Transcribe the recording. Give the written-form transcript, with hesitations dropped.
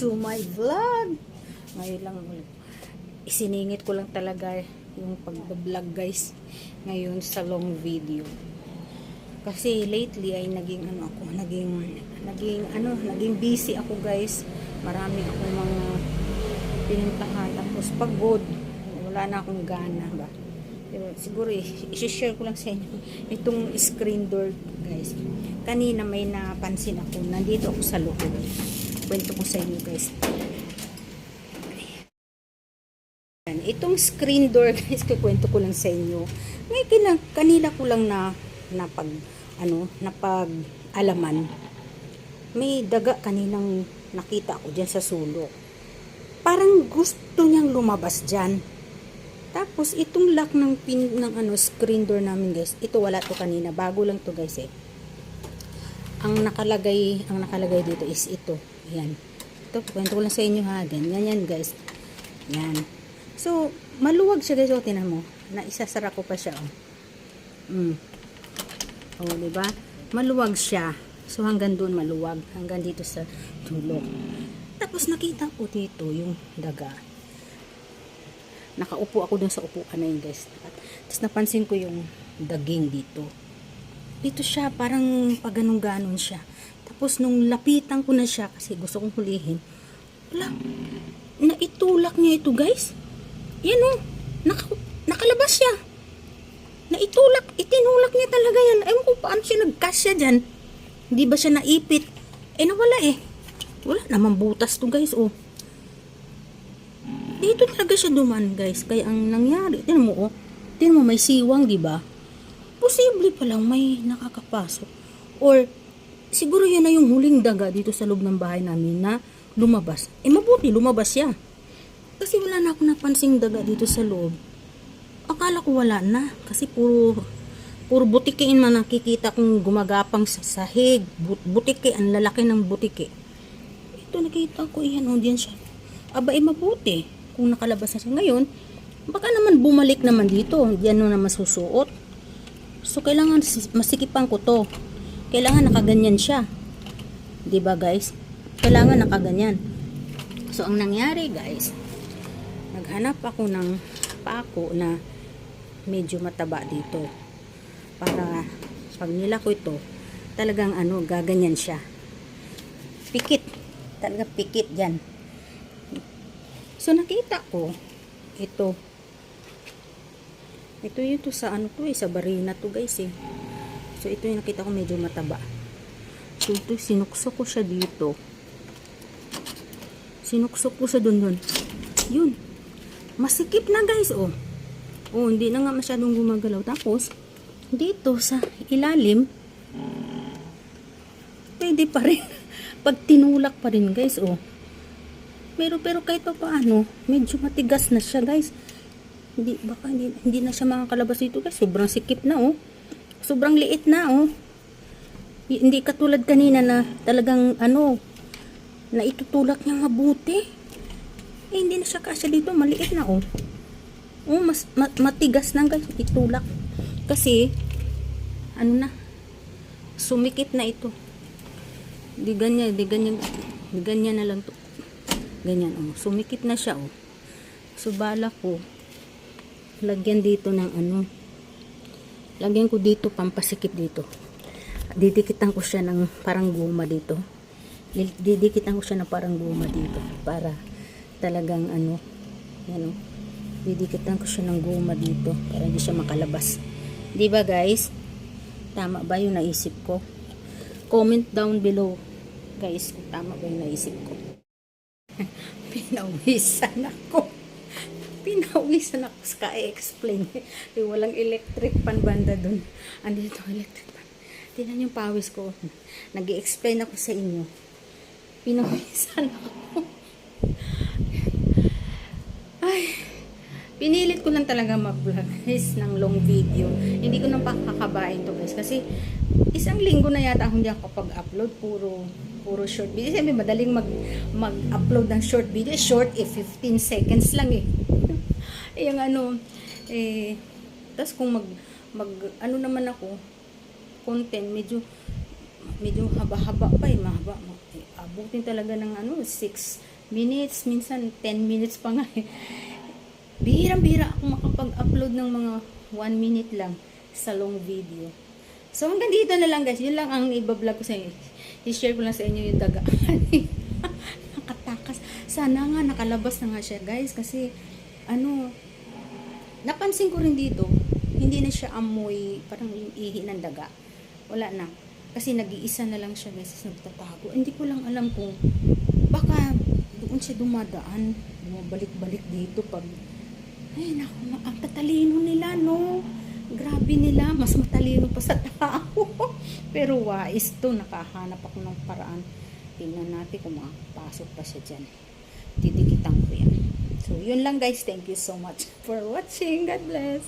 to my vlog. Ngayon lang isiningit ko lang talaga yung pag-vlog guys ngayon sa long video. Kasi lately ay naging busy ako guys. Marami akong mga pinuntahan, tapos pagod. Wala na akong gana ba. Pero siguro i-share ko lang sa inyo itong screen door guys. Kanina may napansin ako, nandito ako sa loob. Kwento ko sa inyo guys. Itong screen door guys, kwento ko lang sa inyo. Ngayon kanina ko lang napag-alaman. May daga kaninang nakita ko diyan sa sulok. Parang gusto niyang lumabas diyan. Tapos itong lock ng screen door namin guys, ito wala to kanina, bago lang to guys eh. Ang nakalagay dito is ito. Ayan. Ito, kwento ko lang sa inyo ha. Ganyan yan guys. Yan. So, maluwag siya guys. O, tinan mo. Naisasara ko pa siya. O, diba? Maluwag siya. So, hanggang doon maluwag. Hanggang dito sa tulok. Tapos, nakita ko dito yung daga. Nakaupo ako dun sa upuan na yun guys. Tapos, napansin ko yung daging dito. Dito siya, parang pag-ganong-ganon siya. Tapos, nung lapitan ko na siya, kasi gusto kong hulihin, wala, naitulak niya ito guys. Yan o, nakalabas siya. Itinulak niya talaga yan. Ewan ko paano siya nagkasya dyan. Hindi ba siya naipit? Nawala eh. Wala naman butas to guys, oh. Dito talaga siya duman guys. Kaya ang nangyari, tinan mo may siwang, di ba? Posible pa lang may nakakapasok. Or, siguro yan na yung huling daga dito sa loob ng bahay namin na lumabas. Mabuti, lumabas siya. Kasi wala na ako napansing daga dito sa loob. Akala ko wala na. Kasi puro butikiin man nakikita kong gumagapang sa sahig. Butiki, ang lalaki ng butiki. Ito, nakita ko, yan, diyan siya. Aba, mabuti. Kung nakalabas na siya ngayon, baka naman bumalik naman dito. Diyan na masusuot. So, kailangan masikipan ko to. Kailangan nakaganyan siya. Diba guys? Kailangan nakaganyan. So, ang nangyari guys, naghanap ako ng pako na medyo mataba dito. Para pag nila ko ito, talagang gaganyan siya. Pikit. Talaga pikit dyan. So, nakita ko, ito yung sa sa barina to guys eh. So, ito yung nakita ko medyo mataba. So, ito, sinuksok ko siya dito. Sinuksok ko siya dun. Yun. Masikip na guys, oh. Oh, hindi na nga masyadong gumagalaw. Tapos, dito sa ilalim, pwede pa rin. Pag tinulak pa rin guys, oh. Pero kahit pa paano, medyo matigas na siya guys. Hindi na siya makakalabas dito guys. Sobrang sikip na, oh. Sobrang liit na, oh. Hindi katulad kanina na talagang na itutulak niya mabuti. Hindi na siya kasya dito, maliit na, oh. Oh, matigas na guys itulak. Kasi sumikip na ito. Di ganyan na lang to. Ganyan, oh. Sumikip na siya, oh. So, bala ko lagyan dito ng lagyan ko dito pampasikip dito. Didikitan ko siya ng parang guma dito. Didikitan ko siya ng parang guma dito para talagang yan, oh. Didikitan ko siya ng guma dito para hindi siya makalabas. Di ba guys? Tama ba yung naisip ko? Comment down below guys kung tama ba yung naisip ko. Pinawisan ako sa ka-explain. Walang electric pan banda dun. Andito electric pan. Tingnan yung pawis ko. Nag-i-explain ako sa inyo. Pinawisan ako. Ay, pinilit ko lang talaga mag-vlog guys ng long video. Hindi ko nang pakakabain to guys. Kasi isang linggo na yata hindi ako pag-upload. Puro short video. Sabi madaling mag-upload ng short video. Short 15 seconds lang eh. Yung tas kung naman ako content, medyo haba-haba pa eh, mahaba. Abutin talaga ng 6 minutes, minsan 10 minutes pa nga eh. Bihirang-bihira ako makapag-upload ng mga 1 minute lang sa long video. So hanggang dito na lang guys, yun lang ang ibablog ko sa inyo. I-share ko lang sa inyo yung daga. Nakatakas. Sana nga nakalabas na nga siya guys, kasi ano, napansin ko rin dito, hindi na siya amoy parang yung ihi ng daga. Wala na. Kasi nag-iisa na lang siya guys, nagtatago. Hindi ko lang alam kung baka doon siya dumadaan, bumabalik-balik dito pag, ay naku, ang tatalino nila, no? Grabe nila, mas matalino pa sa tao. Pero wais to, nakahanap ako ng paraan. Tingnan natin kung makapasok pa siya dyan. Didikitan ko yan. So, yun lang guys. Thank you so much for watching. God bless.